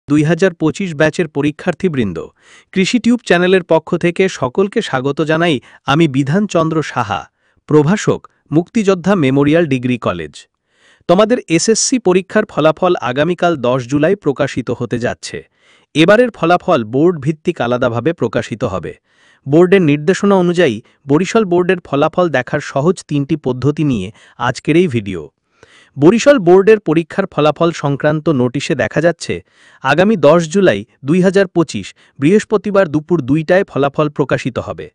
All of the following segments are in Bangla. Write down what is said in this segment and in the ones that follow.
2025 ব্যাচের পরীক্ষার্থীবৃন্দ, কৃষি টিউব চ্যানেলের পক্ষ থেকে সকলকে স্বাগত জানাই। আমি বিধানচন্দ্র সাহা, প্রভাষক, মুক্তিযোদ্ধা মেমোরিয়াল ডিগ্রি কলেজ। তোমাদের এসএসসি পরীক্ষার ফলাফল আগামীকাল 10 জুলাই প্রকাশিত হতে যাচ্ছে। এবারের ফলাফল বোর্ড ভিত্তিক আলাদাভাবে প্রকাশিত হবে। বোর্ডের নির্দেশনা অনুযায়ী বরিশাল বোর্ডের ফলাফল দেখার সহজ 3টি পদ্ধতি নিয়ে আজকের এই ভিডিও। বরিশাল বোর্ডের পরীক্ষার ফলাফল সংক্রান্ত নোটিশে দেখা যাচ্ছে, আগামী 10 জুলাই 2025 বৃহস্পতিবার দুপুর 2টায় ফলাফল প্রকাশিত হবে।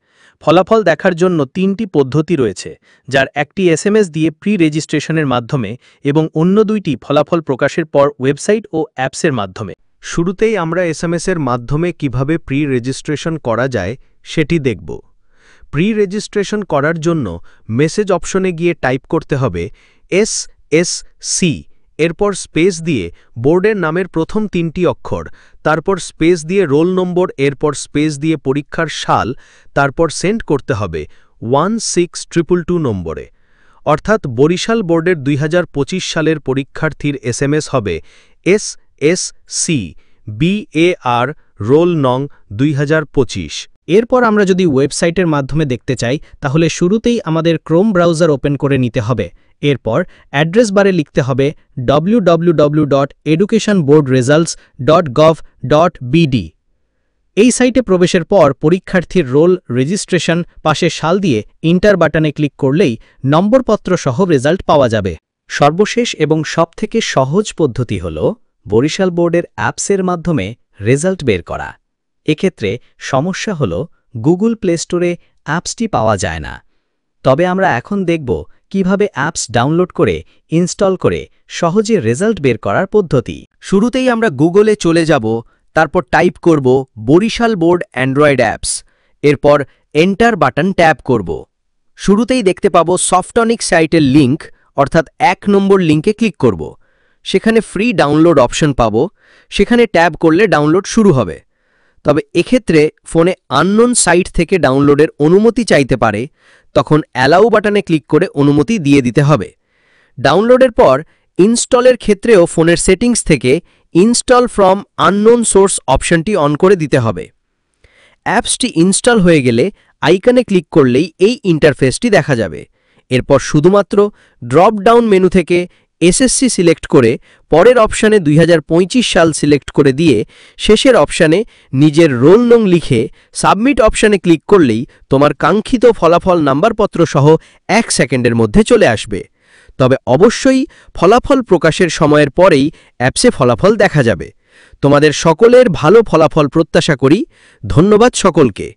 ফলাফল দেখার জন্য 3টি পদ্ধতি রয়েছে, যার একটি এসএমএস দিয়ে প্রি রেজিস্ট্রেশনের মাধ্যমে এবং অন্য 2টি ফলাফল প্রকাশের পর ওয়েবসাইট ও অ্যাপসের মাধ্যমে। শুরুতেই আমরা এসএমএসের মাধ্যমে কিভাবে প্রি রেজিস্ট্রেশন করা যায় সেটি দেখব। প্রি রেজিস্ট্রেশন করার জন্য মেসেজ অপশনে গিয়ে টাইপ করতে হবে এসএসসি, এরপর স্পেস দিয়ে বোর্ডের নামের প্রথম 3টি অক্ষর, তারপর স্পেস দিয়ে রোল নম্বর, এরপর স্পেস দিয়ে পরীক্ষার সাল, তারপর সেন্ড করতে হবে 16222 নম্বরে। অর্থাৎ বরিশাল বোর্ডের 2025 সালের পরীক্ষার্থীর এসএমএস হবে এসএসসি BAR রোল নং 2025। এরপর আমরা যদি ওয়েবসাইটের মাধ্যমে দেখতে চাই, তাহলে শুরুতেই আমাদের ক্রোম ব্রাউজার ওপেন করে নিতে হবে। এরপর অ্যাড্রেস বারে লিখতে হবে www.educationboardresults.gov.bd। এই সাইটে প্রবেশের পর পরীক্ষার্থীর রোল, রেজিস্ট্রেশন, পাশে সাল দিয়ে ইন্টার বাটনে ক্লিক করলেই নম্বরপত্র সহ রেজাল্ট পাওয়া যাবে। সর্বশেষ এবং সবথেকে সহজ পদ্ধতি হল বরিশাল বোর্ডের অ্যাপসের মাধ্যমে রেজাল্ট বের করা। এক্ষেত্রে সমস্যা হল গুগল প্লে স্টোরে অ্যাপসটি পাওয়া যায় না। তবে আমরা এখন দেখব কিভাবে অ্যাপস ডাউনলোড করে ইনস্টল করে সহজে রেজাল্ট বের করার পদ্ধতি। শুরুতেই আমরা গুগলে চলে যাব, তারপর টাইপ করব বরিশাল বোর্ড অ্যান্ড্রয়েড অ্যাপস, এরপর এন্টার বাটন ট্যাপ করব। শুরুতেই দেখতে পাবো সফটনিক সাইটের লিঙ্ক, অর্থাৎ 1 নম্বর লিঙ্কে ক্লিক করব। সেখানে ফ্রি ডাউনলোড অপশন পাবো, সেখানে ট্যাপ করলে ডাউনলোড শুরু হবে। তবে এক্ষেত্রে ফোনে আননোন সাইট থেকে ডাউনলোডের অনুমতি চাইতে পারে, তখন অ্যালাউ বাটনে ক্লিক করে অনুমতি দিয়ে দিতে হবে। ডাউনলোডের পর ইনস্টলের ক্ষেত্রেও ফোনের সেটিংস থেকে ইনস্টল ফ্রম আননোন সোর্স অপশনটি অন করে দিতে হবে। অ্যাপসটি ইনস্টল হয়ে গেলে আইকনে ক্লিক করলেই এই ইন্টারফেসটি দেখা যাবে। এরপর শুধুমাত্র ড্রপ ডাউন মেনু থেকে এসএসসি সিলেক্ট করে পরের অপশানে 2025 সাল সিলেক্ট করে দিয়ে শেষের অপশানে নিজের রোল নং লিখে সাবমিট অপশানে ক্লিক করলেই তোমার কাঙ্ক্ষিত ফলাফল নাম্বারপত্র সহ 1 সেকেন্ডের মধ্যে চলে আসবে। তবে অবশ্যই ফলাফল প্রকাশের সময়ের পরেই অ্যাপসে ফলাফল দেখা যাবে। তোমাদের সকলের ভালো ফলাফল প্রত্যাশা করি। ধন্যবাদ সকলকে।